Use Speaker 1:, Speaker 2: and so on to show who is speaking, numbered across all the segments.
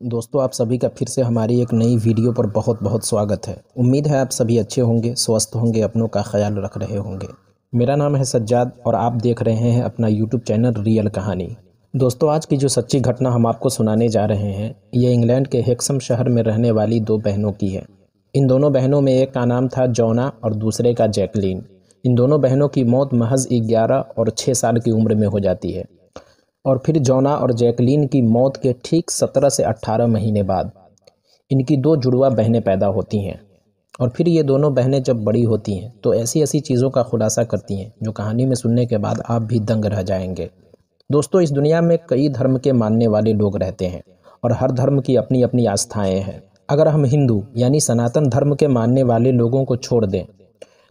Speaker 1: दोस्तों, आप सभी का फिर से हमारी एक नई वीडियो पर बहुत बहुत स्वागत है। उम्मीद है आप सभी अच्छे होंगे, स्वस्थ होंगे, अपनों का ख्याल रख रहे होंगे। मेरा नाम है सज्जाद और आप देख रहे हैं अपना यूट्यूब चैनल रियल कहानी। दोस्तों, आज की जो सच्ची घटना हम आपको सुनाने जा रहे हैं, ये इंग्लैंड के हेक्सम शहर में रहने वाली दो बहनों की है। इन दोनों बहनों में एक का नाम था जोना और दूसरे का जैकलीन। इन दोनों बहनों की मौत महज 11 और 6 साल की उम्र में हो जाती है। और फिर जोना और जैकलीन की मौत के ठीक 17 से 18 महीने बाद इनकी दो जुड़वा बहनें पैदा होती हैं। और फिर ये दोनों बहनें जब बड़ी होती हैं तो ऐसी ऐसी चीज़ों का खुलासा करती हैं जो कहानी में सुनने के बाद आप भी दंग रह जाएंगे। दोस्तों, इस दुनिया में कई धर्म के मानने वाले लोग रहते हैं और हर धर्म की अपनी अपनी आस्थाएं हैं। अगर हम हिंदू यानी सनातन धर्म के मानने वाले लोगों को छोड़ दें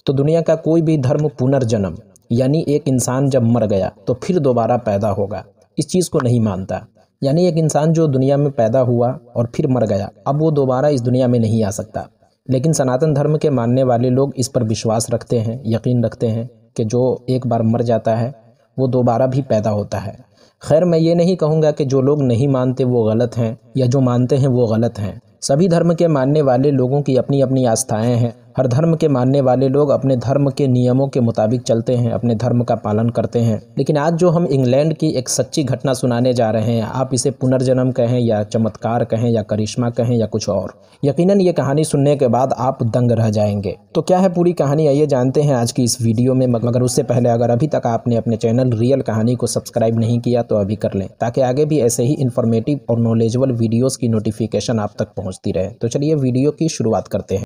Speaker 1: तो दुनिया का कोई भी धर्म पुनर्जन्म यानी एक इंसान जब मर गया तो फिर दोबारा पैदा होगा, इस चीज़ को नहीं मानता। यानी एक इंसान जो दुनिया में पैदा हुआ और फिर मर गया, अब वो दोबारा इस दुनिया में नहीं आ सकता। लेकिन सनातन धर्म के मानने वाले लोग इस पर विश्वास रखते हैं, यकीन रखते हैं कि जो एक बार मर जाता है वो दोबारा भी पैदा होता है। खैर, मैं ये नहीं कहूँगा कि जो लोग नहीं मानते वो गलत हैं या जो मानते हैं वो गलत हैं। सभी धर्म के मानने वाले लोगों की अपनी अपनी आस्थाएं हैं। हर धर्म के मानने वाले लोग अपने धर्म के नियमों के मुताबिक चलते हैं, अपने धर्म का पालन करते हैं। लेकिन आज जो हम इंग्लैंड की एक सच्ची घटना सुनाने जा रहे हैं, आप इसे पुनर्जन्म कहें या चमत्कार कहें या करिश्मा कहें या कुछ और, यकीनन ये कहानी सुनने के बाद आप दंग रह जाएंगे। तो क्या है पूरी कहानी, आइए जानते हैं आज की इस वीडियो में। मगर उससे पहले अगर अभी तक आपने अपने चैनल रियल कहानी को सब्सक्राइब नहीं किया तो अभी कर लें, ताकि आगे भी ऐसे ही इन्फॉर्मेटिव और नॉलेजेबल वीडियोज़ की नोटिफिकेशन आप तक पहुँचती रहे। तो चलिए वीडियो की शुरुआत करते हैं।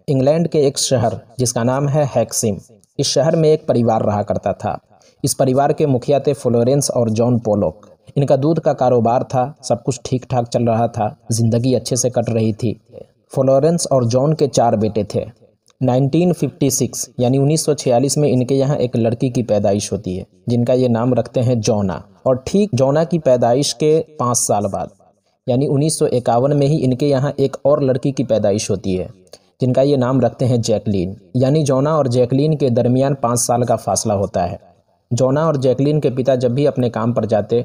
Speaker 1: इंग्लैंड के एक शहर जिसका नाम है हेक्सिम, इस शहर में एक परिवार रहा करता था। इस परिवार के मुखिया थे फ्लोरेंस और जॉन पोलोक। इनका दूध का कारोबार था, सब कुछ ठीक ठाक चल रहा था, जिंदगी अच्छे से कट रही थी। फ्लोरेंस और जॉन के 4 बेटे थे। 1956 यानी 1946 में इनके यहाँ एक लड़की की पैदाइश होती है जिनका ये नाम रखते हैं जोना। और ठीक जोना की पैदाइश के 5 साल बाद यानी 1951 में ही इनके यहाँ एक और लड़की की पैदाइश होती है जिनका ये नाम रखते हैं जैकलीन। यानी जोना और जैकलीन के दरमियान 5 साल का फासला होता है। जोना और जैकलीन के पिता जब भी अपने काम पर जाते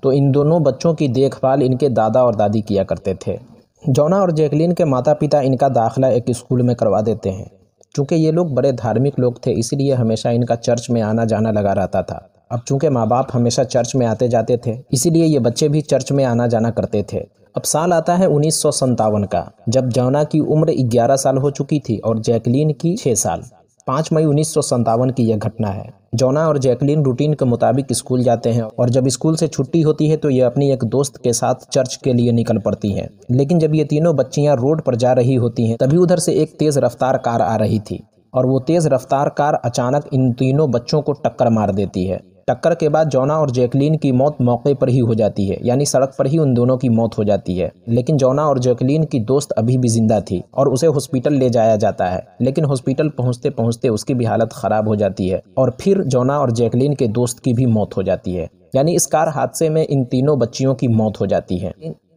Speaker 1: तो इन दोनों बच्चों की देखभाल इनके दादा और दादी किया करते थे। जोना और जैकलीन के माता पिता इनका दाखिला एक स्कूल में करवा देते हैं। चूँकि ये लोग बड़े धार्मिक लोग थे, इसीलिए हमेशा इनका चर्च में आना जाना लगा रहता था। अब चूँकि माँ बाप हमेशा चर्च में आते जाते थे, इसीलिए ये बच्चे भी चर्च में आना जाना करते थे। अब साल आता है 1957 का, जब जोना की उम्र 11 साल हो चुकी थी और जैकलीन की 6 साल। 5 मई 1957 की यह घटना है। जोना और जैकलीन रूटीन के मुताबिक स्कूल जाते हैं और जब स्कूल से छुट्टी होती है तो ये अपनी एक दोस्त के साथ चर्च के लिए निकल पड़ती हैं। लेकिन जब ये तीनों बच्चियां रोड पर जा रही होती हैं, तभी उधर से एक तेज़ रफ्तार कार आ रही थी और वो तेज़ रफ्तार कार अचानक इन तीनों बच्चों को टक्कर मार देती है। टक्कर के बाद जोना और जैकलीन की मौत मौके पर ही हो जाती है, यानी सड़क पर ही उन दोनों की मौत हो जाती है। लेकिन जोना और जैकलीन की दोस्त अभी भी जिंदा थी और उसे हॉस्पिटल ले जाया जाता है। लेकिन हॉस्पिटल पहुंचते पहुंचते उसकी भी हालत खराब हो जाती है और फिर जोना और जैकलीन के दोस्त की भी मौत हो जाती है। यानी इस कार हादसे में इन तीनों बच्चियों की मौत हो जाती है।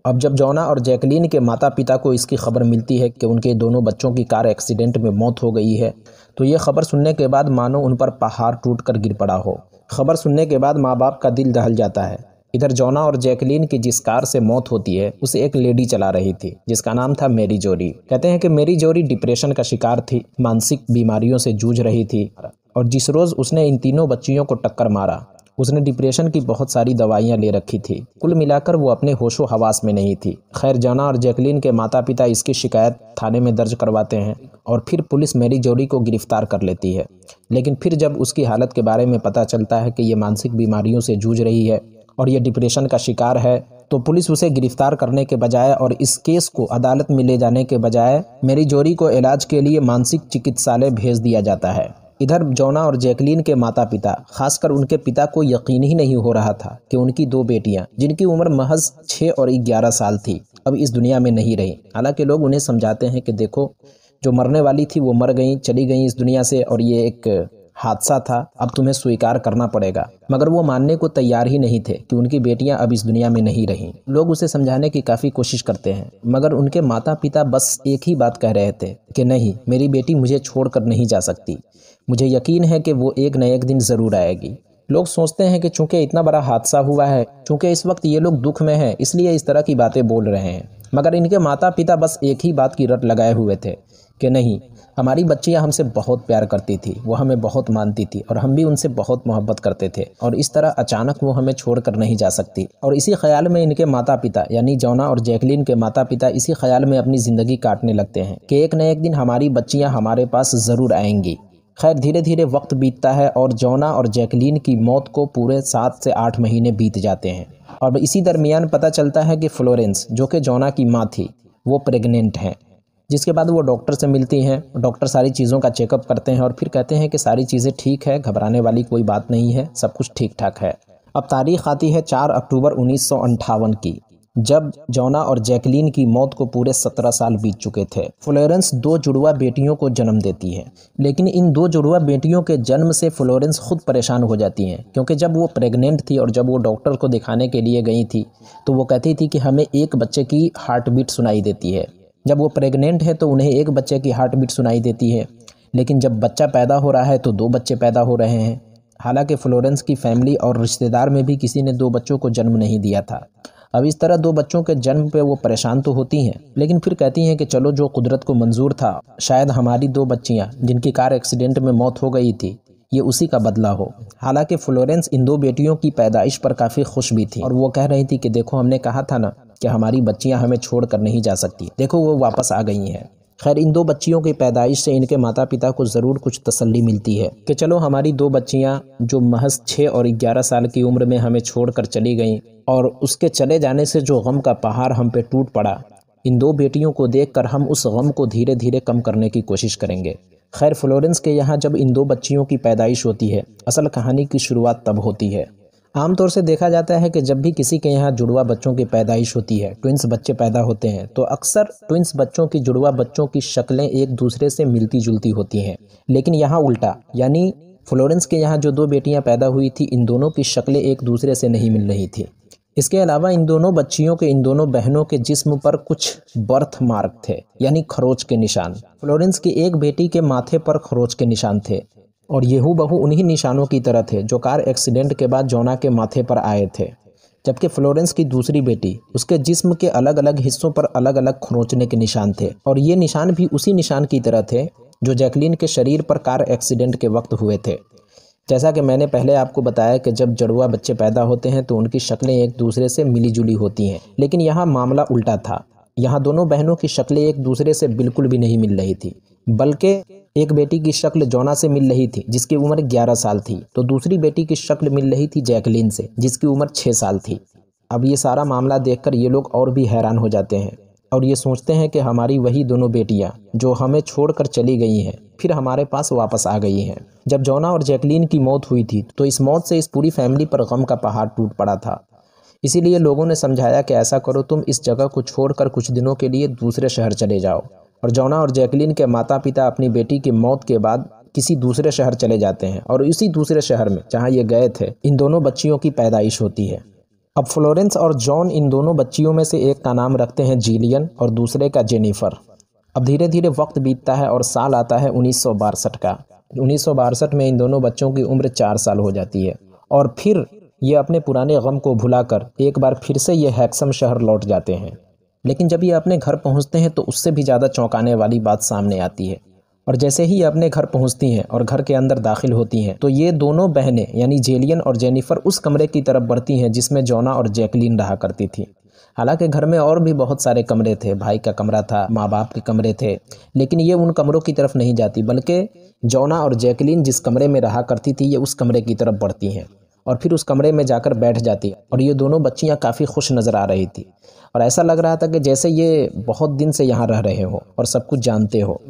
Speaker 1: अब जब जोना और जैकलीन के माता पिता को इसकी खबर मिलती है कि उनके दोनों बच्चों की कार एक्सीडेंट में मौत हो गई है, तो ये खबर सुनने के बाद मानो उन पर पहाड़ टूट कर गिर पड़ा हो। खबर सुनने के बाद माँ बाप का दिल दहल जाता है। इधर जोना और जैकलीन की जिस कार से मौत होती है उसे एक लेडी चला रही थी जिसका नाम था मेरी जोरी। कहते हैं कि मेरी जोरी डिप्रेशन का शिकार थी, मानसिक बीमारियों से जूझ रही थी और जिस रोज़ उसने इन तीनों बच्चियों को टक्कर मारा उसने डिप्रेशन की बहुत सारी दवाइयाँ ले रखी थी। कुल मिलाकर वो अपने होशो हवास में नहीं थी। खैर, जोना और जैकलीन के माता पिता इसकी शिकायत थाने में दर्ज करवाते हैं और फिर पुलिस मेरी जोरी को गिरफ्तार कर लेती है। लेकिन फिर जब उसकी हालत के बारे में पता चलता है कि ये मानसिक बीमारियों से जूझ रही है और ये डिप्रेशन का शिकार है, तो पुलिस उसे गिरफ्तार करने के बजाय और इस केस को अदालत में ले जाने के बजाय मेरी जोरी को इलाज के लिए मानसिक चिकित्सालय भेज दिया जाता है। इधर जोना और जैकलीन के माता पिता, खासकर उनके पिता को यकीन ही नहीं हो रहा था कि उनकी 2 बेटियां जिनकी उम्र महज 6 और 11 साल थी अब इस दुनिया में नहीं रही। हालांकि लोग उन्हें समझाते हैं कि देखो, जो मरने वाली थी वो मर गई, चली गई इस दुनिया से और ये एक हादसा था, अब तुम्हें स्वीकार करना पड़ेगा। मगर वो मानने को तैयार ही नहीं थे कि उनकी बेटियां अब इस दुनिया में नहीं रहीं। लोग उसे समझाने की काफ़ी कोशिश करते हैं, मगर उनके माता पिता बस एक ही बात कह रहे थे कि नहीं, मेरी बेटी मुझे छोड़कर नहीं जा सकती। मुझे यकीन है कि वो एक न एक दिन ज़रूर आएगी। लोग सोचते हैं कि चूंकि इतना बड़ा हादसा हुआ है, चूंकि इस वक्त ये लोग दुख में हैं, इसलिए इस तरह की बातें बोल रहे हैं। मगर इनके माता पिता बस एक ही बात की रट लगाए हुए थे कि नहीं, हमारी बच्चियां हमसे बहुत प्यार करती थी, वो हमें बहुत मानती थी और हम भी उनसे बहुत मोहब्बत करते थे, और इस तरह अचानक वो हमें छोड़कर नहीं जा सकती। और इसी ख्याल में इनके माता पिता यानी जॉना और जैकलीन के माता पिता इसी ख्याल में अपनी ज़िंदगी काटने लगते हैं कि एक न एक दिन हमारी बच्चियाँ हमारे पास ज़रूर आएंगी। खैर, धीरे धीरे वक्त बीतता है और जॉना और जैकलीन की मौत को पूरे 7 से 8 महीने बीत जाते हैं। और इसी दरमियान पता चलता है कि फ्लोरेंस, जो कि जॉना की माँ थी, वो प्रेग्नेंट हैं। जिसके बाद वो डॉक्टर से मिलती हैं। डॉक्टर सारी चीज़ों का चेकअप करते हैं और फिर कहते हैं कि सारी चीज़ें ठीक है, घबराने वाली कोई बात नहीं है, सब कुछ ठीक ठाक है। अब तारीख आती है 4 अक्टूबर 1958 की, जब जॉना और जैकलीन की मौत को पूरे 17 साल बीत चुके थे। फ्लोरेंस 2 जुड़वा बेटियों को जन्म देती है, लेकिन इन 2 जुड़वा बेटियों के जन्म से फ्लोरेंस खुद परेशान हो जाती हैं, क्योंकि जब वो प्रेग्नेंट थी और जब वो डॉक्टर को दिखाने के लिए गई थी तो वो कहती थी कि हमें एक बच्चे की हार्ट बीट सुनाई देती है। जब वो प्रेग्नेंट है तो उन्हें एक बच्चे की हार्ट बीट सुनाई देती है, लेकिन जब बच्चा पैदा हो रहा है तो 2 बच्चे पैदा हो रहे हैं। हालांकि फ्लोरेंस की फैमिली और रिश्तेदार में भी किसी ने 2 बच्चों को जन्म नहीं दिया था। अब इस तरह 2 बच्चों के जन्म पे वो परेशान तो होती हैं, लेकिन फिर कहती हैं कि चलो, जो कुदरत को मंजूर था, शायद हमारी 2 बच्चियाँ जिनकी कार एक्सीडेंट में मौत हो गई थी, ये उसी का बदला हो। हालांकि फ्लोरेंस इन 2 बेटियों की पैदाइश पर काफ़ी खुश भी थी और वो कह रही थी कि देखो, हमने कहा था ना कि हमारी बच्चियां हमें छोड़कर नहीं जा सकती, देखो वो वापस आ गई हैं। खैर, इन 2 बच्चियों की पैदाइश से इनके माता पिता को ज़रूर कुछ तसल्ली मिलती है कि चलो, हमारी 2 बच्चियां जो महज 6 और 11 साल की उम्र में हमें छोड़कर चली गईं, और उसके चले जाने से जो गम का पहाड़ हम पे टूट पड़ा, इन 2 बेटियों को देखकर हम उस गम को धीरे धीरे कम करने की कोशिश करेंगे। खैर, फ्लोरेंस के यहाँ जब इन 2 बच्चियों की पैदाइश होती है, असल कहानी की शुरुआत तब होती है। आमतौर से देखा जाता है कि जब भी किसी के यहाँ जुड़वा बच्चों की पैदाइश होती है, ट्विंस बच्चे पैदा होते हैं, तो अक्सर ट्विंस बच्चों की, जुड़वा बच्चों की शक्लें एक दूसरे से मिलती जुलती होती हैं। लेकिन यहाँ उल्टा, यानी फ्लोरेंस के यहाँ जो 2 बेटियाँ पैदा हुई थी, इन दोनों की शक्लें एक दूसरे से नहीं मिल रही थी। इसके अलावा इन दोनों बच्चियों के, इन दोनों बहनों के जिस्म पर कुछ बर्थ मार्क थे, यानी खरोच के निशान। फ्लोरेंस की एक बेटी के माथे पर खरोच के निशान थे और ये हूबहू उन्हीं निशानों की तरह थे जो कार एक्सीडेंट के बाद जॉना के माथे पर आए थे। जबकि फ्लोरेंस की दूसरी बेटी, उसके जिस्म के अलग अलग हिस्सों पर अलग अलग खरोंचने के निशान थे, और ये निशान भी उसी निशान की तरह थे जो जैकलीन के शरीर पर कार एक्सीडेंट के वक्त हुए थे। जैसा कि मैंने पहले आपको बताया कि जब जुड़वा बच्चे पैदा होते हैं तो उनकी शक्लें एक दूसरे से मिली जुली होती हैं, लेकिन यहाँ मामला उल्टा था। यहाँ दोनों बहनों की शक्लें एक दूसरे से बिल्कुल भी नहीं मिल रही थी, बल्कि एक बेटी की शक्ल जॉना से मिल रही थी जिसकी उम्र 11 साल थी, तो दूसरी बेटी की शक्ल मिल रही थी जैकलीन से जिसकी उम्र 6 साल थी। अब ये सारा मामला देखकर ये लोग और भी हैरान हो जाते हैं और ये सोचते हैं कि हमारी वही दोनों बेटियां जो हमें छोड़कर चली गई हैं, फिर हमारे पास वापस आ गई हैं। जब जॉना और जैकलीन की मौत हुई थी तो इस मौत से इस पूरी फैमिली पर गम का पहाड़ टूट पड़ा था। इसीलिए लोगों ने समझाया कि ऐसा करो, तुम इस जगह को छोड़कर कुछ दिनों के लिए दूसरे शहर चले जाओ। और जॉना और जैकलीन के माता पिता अपनी बेटी की मौत के बाद किसी दूसरे शहर चले जाते हैं और इसी दूसरे शहर में जहाँ ये गए थे, इन दोनों बच्चियों की पैदाइश होती है। अब फ्लोरेंस और जॉन इन दोनों बच्चियों में से एक का नाम रखते हैं जिलियन और दूसरे का जेनिफर। अब धीरे धीरे वक्त बीतता है और साल आता है 1962 का। 1962 में इन दोनों बच्चों की उम्र 4 साल हो जाती है और फिर ये अपने पुराने गम को भुलाकर एक बार फिर से ये हैक्सम शहर लौट जाते हैं। लेकिन जब ये अपने घर पहुंचते हैं तो उससे भी ज़्यादा चौंकाने वाली बात सामने आती है। और जैसे ही ये अपने घर पहुंचती हैं और घर के अंदर दाखिल होती हैं तो ये दोनों बहनें यानी जेलियन और जेनिफर उस कमरे की तरफ बढ़ती हैं जिसमें जॉना और जैकलीन रहा करती थी। हालांकि घर में और भी बहुत सारे कमरे थे, भाई का कमरा था, माँ बाप के कमरे थे, लेकिन ये उन कमरों की तरफ नहीं जाती, बल्कि जॉना और जैकलीन जिस कमरे में रहा करती थी ये उस कमरे की तरफ बढ़ती हैं और फिर उस कमरे में जाकर बैठ जाती। और ये दोनों बच्चियाँ काफ़ी खुश नज़र आ रही थी और ऐसा लग रहा था कि जैसे ये बहुत दिन से यहाँ रह रहे हो और सब कुछ जानते हो।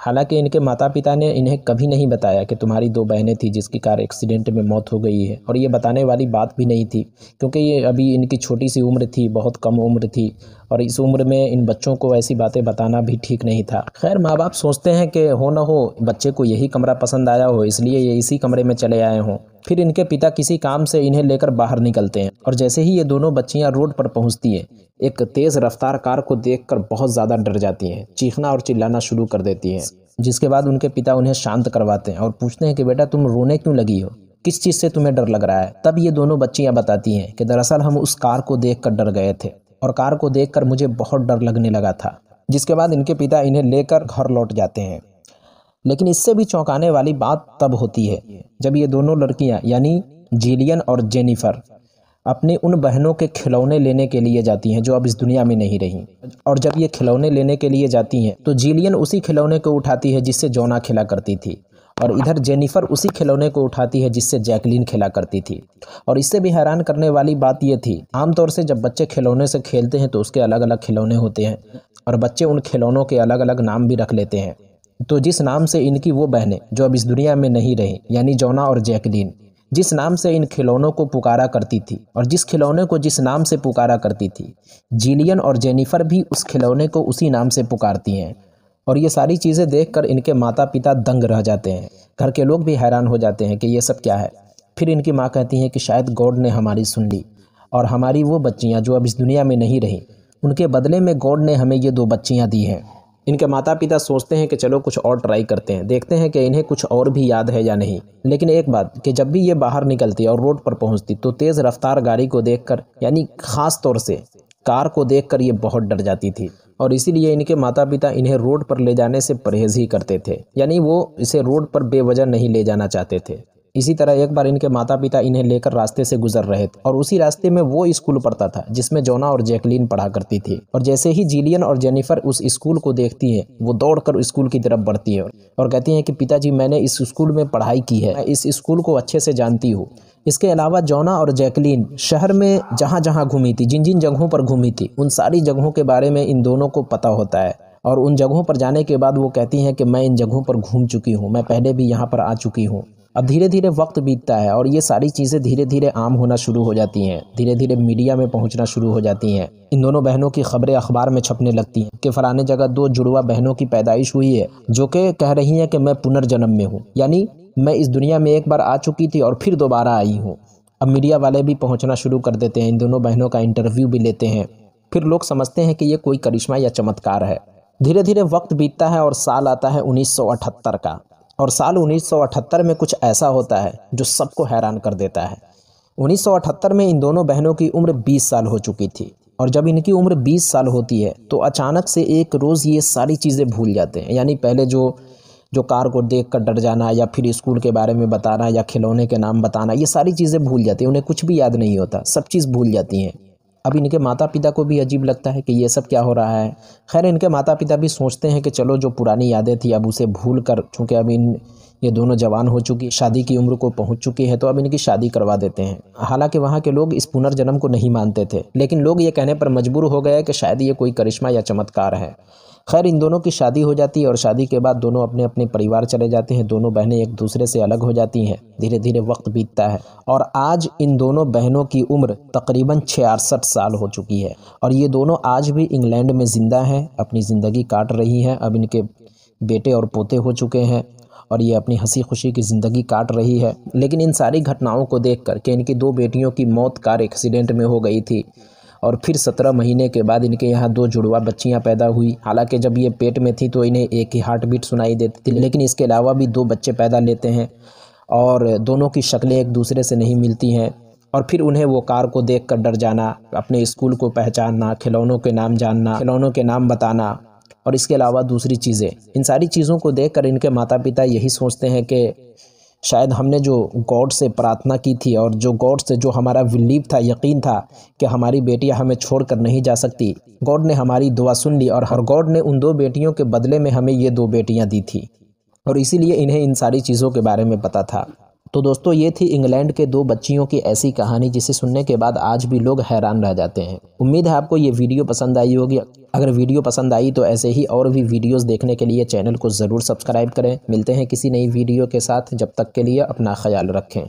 Speaker 1: हालांकि इनके माता पिता ने इन्हें कभी नहीं बताया कि तुम्हारी दो बहनें थी जिसकी कार एक्सीडेंट में मौत हो गई है, और ये बताने वाली बात भी नहीं थी क्योंकि ये अभी इनकी छोटी सी उम्र थी, बहुत कम उम्र थी, और इस उम्र में इन बच्चों को ऐसी बातें बताना भी ठीक नहीं था। खैर, माँ बाप सोचते हैं कि हो न हो बच्चे को यही कमरा पसंद आया हो, इसलिए ये इसी कमरे में चले आए हों। फिर इनके पिता किसी काम से इन्हें लेकर बाहर निकलते हैं, और जैसे ही ये दोनों बच्चियां रोड पर पहुंचती हैं, एक तेज़ रफ्तार कार को देखकर बहुत ज़्यादा डर जाती हैं, चीखना और चिल्लाना शुरू कर देती हैं। जिसके बाद उनके पिता उन्हें शांत करवाते हैं और पूछते हैं कि बेटा तुम रोने क्यों लगी हो, किस चीज़ से तुम्हें डर लग रहा है। तब ये दोनों बच्चियां बताती हैं कि दरअसल हम उस कार को देखकर डर गए थे और कार को देखकर मुझे बहुत डर लगने लगा था। जिसके बाद इनके पिता इन्हें लेकर घर लौट जाते हैं। लेकिन इससे भी चौंकाने वाली बात तब होती है जब ये दोनों लड़कियां यानी जिलियन और जेनिफर अपनी उन बहनों के खिलौने लेने के लिए जाती हैं जो अब इस दुनिया में नहीं रही। और जब ये खिलौने लेने के लिए जाती हैं तो जिलियन उसी खिलौने को उठाती है जिससे जोना खेला करती थी, और इधर जेनिफर उसी खिलौने को उठाती है जिससे जैकलीन खेला करती थी। और इससे भी हैरान करने वाली बात ये थी, आमतौर से जब बच्चे खिलौने से खेलते हैं तो उसके अलग अलग खिलौने होते हैं और बच्चे उन खिलौनों के अलग अलग नाम भी रख लेते हैं। तो जिस नाम से इनकी वो बहनें जो अब इस दुनिया में नहीं रही यानी जोना और जैकलीन, जिस नाम से इन खिलौनों को पुकारा करती थी और जिस खिलौने को जिस नाम से पुकारा करती थी, जिलियन और जेनिफर भी उस खिलौने को उसी नाम से पुकारती हैं। और ये सारी चीज़ें देखकर इनके माता पिता दंग रह जाते हैं। घर के लोग भी हैरान हो जाते हैं कि ये सब क्या है। फिर इनकी माँ कहती हैं कि शायद गॉड ने हमारी सुन ली और हमारी वो बच्चियाँ जो अब इस दुनिया में नहीं रही, उनके बदले में गॉड ने हमें ये दो बच्चियाँ दी हैं। इनके माता पिता सोचते हैं कि चलो कुछ और ट्राई करते हैं, देखते हैं कि इन्हें कुछ और भी याद है या नहीं। लेकिन एक बात कि जब भी ये बाहर निकलती और रोड पर पहुंचती तो तेज़ रफ्तार गाड़ी को देखकर यानी ख़ास तौर से कार को देखकर ये बहुत डर जाती थी, और इसीलिए इनके माता पिता इन्हें रोड पर ले जाने से परहेज़ ही करते थे, यानी वो इसे रोड पर बेवजह नहीं ले जाना चाहते थे। इसी तरह एक बार इनके माता पिता इन्हें लेकर रास्ते से गुजर रहे थे और उसी रास्ते में वो स्कूल पढ़ता था जिसमें जोना और जैकलीन पढ़ा करती थी। और जैसे ही जिलियन और जेनिफर उस स्कूल को देखती हैं, वो दौड़कर स्कूल की तरफ बढ़ती है और कहती हैं कि पिताजी मैंने इस स्कूल में पढ़ाई की है, मैं इस स्कूल को अच्छे से जानती हूँ। इसके अलावा जोना और जैकलीन शहर में जहाँ जहाँ घूमी थी, जिन जिन जगहों पर घूमी थी, उन सारी जगहों के बारे में इन दोनों को पता होता है। और उन जगहों पर जाने के बाद वो कहती हैं कि मैं इन जगहों पर घूम चुकी हूँ, मैं पहले भी यहाँ पर आ चुकी हूँ। अब धीरे धीरे वक्त बीतता है और ये सारी चीज़ें धीरे धीरे आम होना शुरू हो जाती हैं, धीरे धीरे मीडिया में पहुंचना शुरू हो जाती हैं। इन दोनों बहनों की खबरें अखबार में छपने लगती हैं कि फलाने जगह दो जुड़वा बहनों की पैदाइश हुई है जो कि कह रही हैं कि मैं पुनर्जन्म में हूँ, यानी मैं इस दुनिया में एक बार आ चुकी थी और फिर दोबारा आई हूँ। अब मीडिया वाले भी पहुँचना शुरू कर देते हैं, इन दोनों बहनों का इंटरव्यू भी लेते हैं। फिर लोग समझते हैं कि ये कोई करिश्मा या चमत्कार है। धीरे धीरे वक्त बीतता है और साल आता है 1978 का। और साल 1978 में कुछ ऐसा होता है जो सबको हैरान कर देता है। 1978 में इन दोनों बहनों की उम्र 20 साल हो चुकी थी, और जब इनकी उम्र 20 साल होती है तो अचानक से एक रोज़ ये सारी चीज़ें भूल जाते हैं। यानी पहले जो कार को देख कर डर जाना या फिर स्कूल के बारे में बताना या खिलौने के नाम बताना, ये सारी चीज़ें भूल जाती हैं। उन्हें कुछ भी याद नहीं होता, सब चीज़ भूल जाती हैं। अब इनके माता पिता को भी अजीब लगता है कि ये सब क्या हो रहा है। खैर, इनके माता पिता भी सोचते हैं कि चलो जो पुरानी यादें थी अब उसे भूल कर, चूँकि अब ये दोनों जवान हो चुकी, शादी की उम्र को पहुंच चुकी है, तो अब इनकी शादी करवा देते हैं। हालांकि वहाँ के लोग इस पुनर्जन्म को नहीं मानते थे, लेकिन लोग ये कहने पर मजबूर हो गए कि शायद ये कोई करिश्मा या चमत्कार है। खैर, इन दोनों की शादी हो जाती है और शादी के बाद दोनों अपने अपने परिवार चले जाते हैं। दोनों बहनें एक दूसरे से अलग हो जाती हैं। धीरे धीरे वक्त बीतता है और आज इन दोनों बहनों की उम्र तकरीबन 66 साल हो चुकी है और ये दोनों आज भी इंग्लैंड में ज़िंदा हैं, अपनी ज़िंदगी काट रही हैं। अब इनके बेटे और पोते हो चुके हैं और ये अपनी हंसी खुशी की ज़िंदगी काट रही है। लेकिन इन सारी घटनाओं को देखकर कि इनकी दो बेटियों की मौत कार एक्सीडेंट में हो गई थी और फिर 17 महीने के बाद इनके यहाँ दो जुड़वा बच्चियाँ पैदा हुई। हालांकि जब ये पेट में थी तो इन्हें एक ही हार्ट बीट सुनाई देती थी, लेकिन इसके अलावा भी दो बच्चे पैदा लेते हैं और दोनों की शक्लें एक दूसरे से नहीं मिलती हैं। और फिर उन्हें वो कार को देखकर डर जाना, अपने स्कूल को पहचानना, खिलौनों के नाम जानना, खिलौनों के नाम बताना और इसके अलावा दूसरी चीज़ें, इन सारी चीज़ों को देखकर इनके माता पिता यही सोचते हैं कि शायद हमने जो गॉड से प्रार्थना की थी और जो गॉड से जो हमारा बिलीव था, यकीन था कि हमारी बेटियां हमें छोड़कर नहीं जा सकती, गॉड ने हमारी दुआ सुन ली और हर गॉड ने उन दो बेटियों के बदले में हमें ये दो बेटियां दी थी और इसीलिए इन्हें इन सारी चीज़ों के बारे में पता था। तो दोस्तों, ये थी इंग्लैंड के दो बच्चियों की ऐसी कहानी जिसे सुनने के बाद आज भी लोग हैरान रह जाते हैं। उम्मीद है आपको ये वीडियो पसंद आई होगी। अगर वीडियो पसंद आई तो ऐसे ही और भी वीडियोस देखने के लिए चैनल को ज़रूर सब्सक्राइब करें। मिलते हैं किसी नई वीडियो के साथ, जब तक के लिए अपना ख्याल रखें।